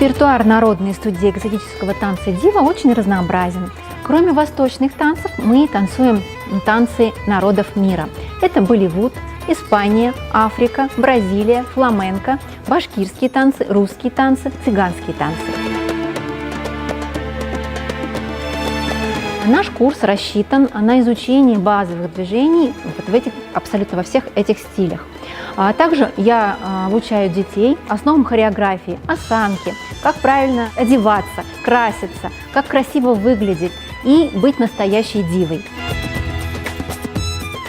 Репертуар народной студии экзотического танца «Дива» очень разнообразен. Кроме восточных танцев, мы танцуем танцы народов мира. Это Болливуд, Испания, Африка, Бразилия, фламенко, башкирские танцы, русские танцы, цыганские танцы. Наш курс рассчитан на изучение базовых движений абсолютно во всех этих стилях. Также я обучаю детей основам хореографии, осанки, как правильно одеваться, краситься, как красиво выглядеть и быть настоящей дивой.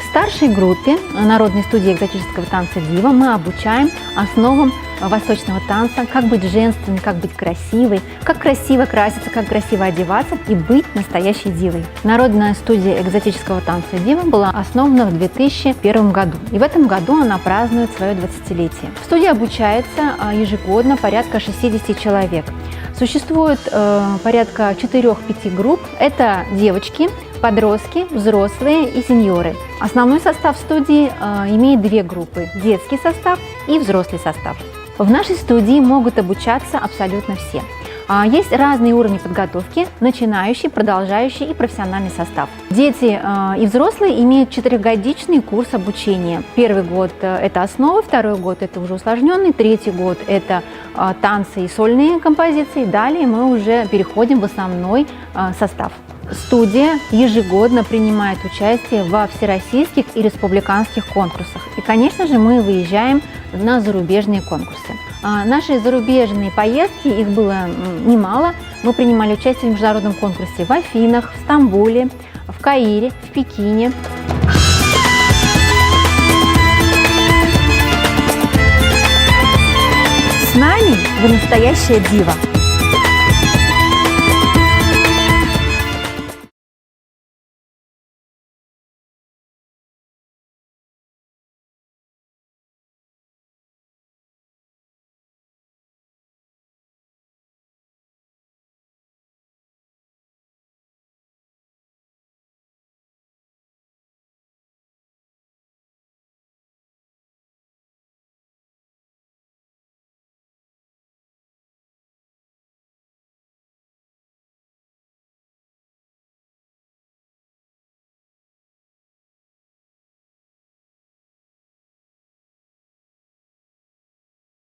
В старшей группе Народной студии экзотического танца «Дива» мы обучаем основам восточного танца, как быть женственной, как быть красивой, как красиво краситься, как красиво одеваться и быть настоящей дивой. Народная студия экзотического танца «Дива» была основана в 2001 году, и в этом году она празднует свое 20-летие. В студии обучается ежегодно порядка 60 человек. Существует порядка 4-5 групп. Это девочки, подростки, взрослые и сеньоры. Основной состав студии имеет 2 группы – детский состав и взрослый состав. В нашей студии могут обучаться абсолютно все. Есть разные уровни подготовки – начинающий, продолжающий и профессиональный состав. Дети и взрослые имеют 4-годичный курс обучения. Первый год – это основы, второй год – это уже усложненный, третий год – это танцы и сольные композиции. Далее мы уже переходим в основной состав. Студия ежегодно принимает участие во всероссийских и республиканских конкурсах. И, конечно же, мы выезжаем на зарубежные конкурсы. Наши зарубежные поездки, их было немало. Мы принимали участие в международном конкурсе в Афинах, в Стамбуле, в Каире, в Пекине. С нами вы настоящая дива!